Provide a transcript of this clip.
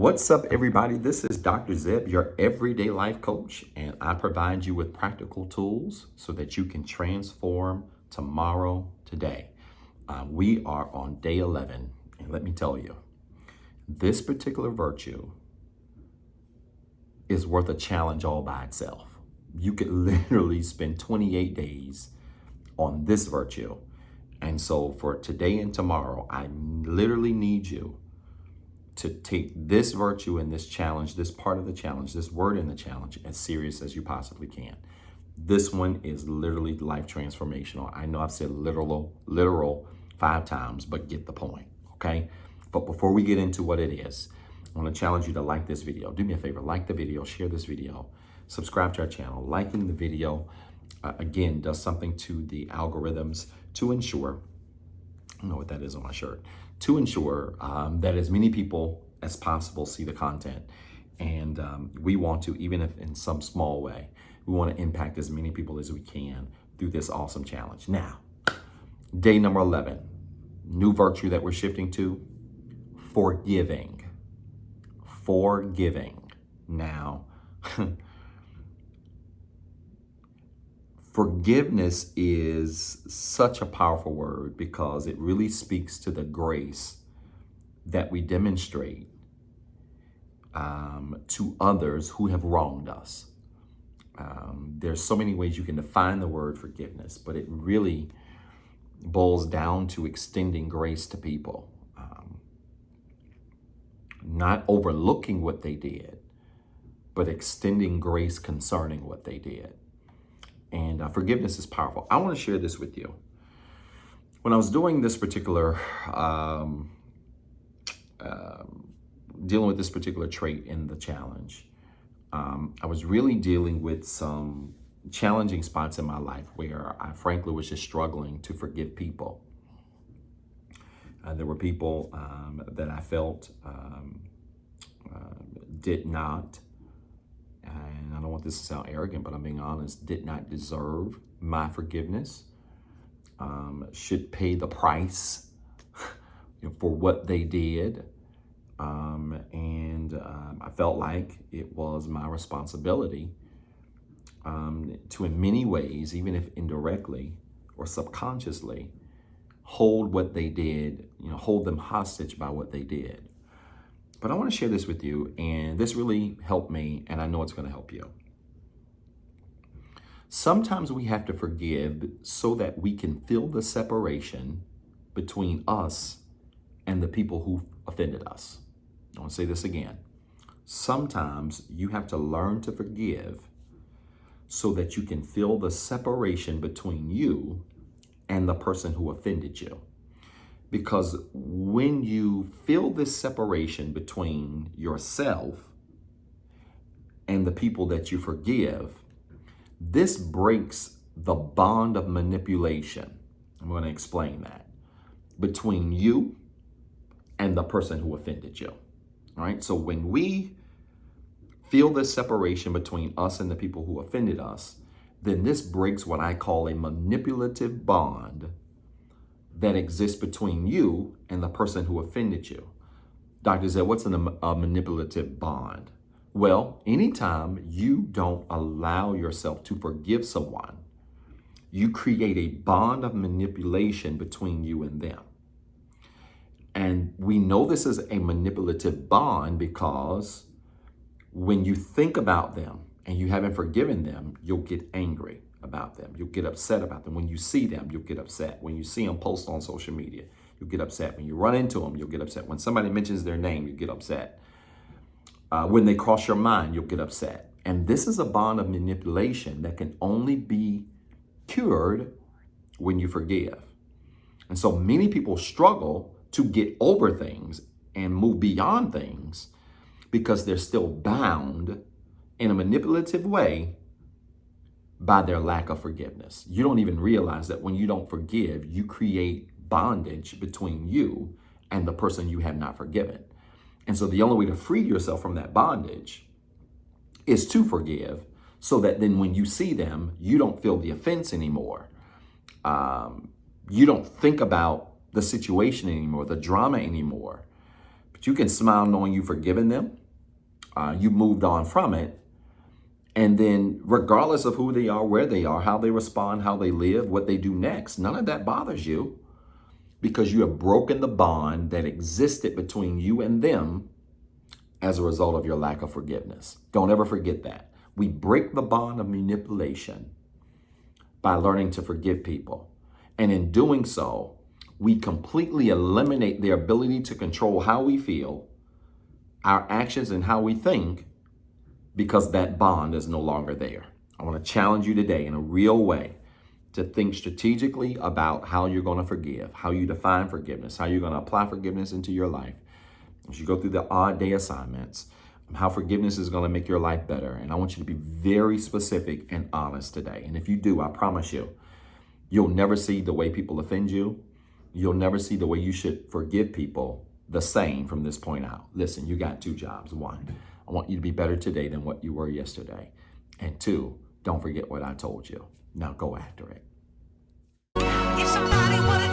What's up, everybody? This is Dr. Zeb, your everyday life coach, and I provide you with practical tools so that you can transform tomorrow today. We are on day 11, and let me tell you, this particular virtue is worth a challenge all by itself. You could literally spend 28 days on this virtue. And so for today and tomorrow, I literally need you to take this virtue and this challenge, this part of the challenge, this word in the challenge, as serious as you possibly can. This one is literally life transformational. I know I've said literal 5 times, but get the point, okay? But before we get into what it is, I want to challenge you to like this video. Do me a favor, like the video, share this video, subscribe to our channel. Liking the video, again, does something to the algorithms to ensure, I don't know what that is on my shirt, to ensure that as many people as possible see the content. And we want to, even if in some small way, we want to impact as many people as we can through this awesome challenge. Now, day number 11, new virtue that we're shifting to, forgiving. Forgiving. Now, forgiveness is such a powerful word because it really speaks to the grace that we demonstrate to others who have wronged us. There's so many ways you can define the word forgiveness, but it really boils down to extending grace to people, not overlooking what they did, but extending grace concerning what they did. And forgiveness is powerful. I want to share this with you. When I was doing this particular, dealing with this particular trait in the challenge, I was really dealing with some challenging spots in my life where I frankly was just struggling to forgive people. There were people that I felt did not, and I don't want this to sound arrogant, but I'm being honest, did not deserve my forgiveness, should pay the price for what they did. And I felt like it was my responsibility to, in many ways, even if indirectly or subconsciously, hold what they did, hold them hostage by what they did. But I want to share this with you, and this really helped me, and I know it's going to help you. Sometimes we have to forgive so that we can feel the separation between us and the people who offended us. I want to say this again. Sometimes you have to learn to forgive so that you can feel the separation between you and the person who offended you. Because when you feel this separation between yourself and the people that you forgive, this breaks the bond of manipulation. I'm going to explain that. Between you and the person who offended you. All right. So when we feel this separation between us and the people who offended us, then this breaks what I call a manipulative bond that exists between you and the person who offended you. Dr. Zed, what's a manipulative bond? Well, anytime you don't allow yourself to forgive someone, you create a bond of manipulation between you and them. And we know this is a manipulative bond because when you think about them and you haven't forgiven them, you'll get angry about them. You'll get upset about them. When you see them, you'll get upset. When you see them post on social media, you'll get upset. When you run into them, you'll get upset. When somebody mentions their name, you get upset. When they cross your mind, you'll get upset. And this is a bond of manipulation that can only be cured when you forgive. And so many people struggle to get over things and move beyond things because they're still bound in a manipulative way by their lack of forgiveness. You don't even realize that when you don't forgive, you create bondage between you and the person you have not forgiven. And so the only way to free yourself from that bondage is to forgive, so that then when you see them, you don't feel the offense anymore. You don't think about the situation anymore, the drama anymore, But you can smile knowing you've forgiven them. You moved on from it. And then regardless of who they are, where they are, how they respond, how they live, what they do next, none of that bothers you because you have broken the bond that existed between you and them as a result of your lack of forgiveness. Don't ever forget that. We break the bond of manipulation by learning to forgive people. And in doing so, we completely eliminate their ability to control how we feel, our actions, and how we think because that bond is no longer there. I want to challenge you today in a real way to think strategically about how you're going to forgive, how you define forgiveness, how you're going to apply forgiveness into your life. As you go through the odd day assignments, how forgiveness is going to make your life better. And I want you to be very specific and honest today. And if you do, I promise you, you'll never see the way people offend you. You'll never see the way you should forgive people the same from this point out. Listen, you got two jobs. One, I want you to be better today than what you were yesterday. And two, don't forget what I told you. Now go after it. If somebody wanted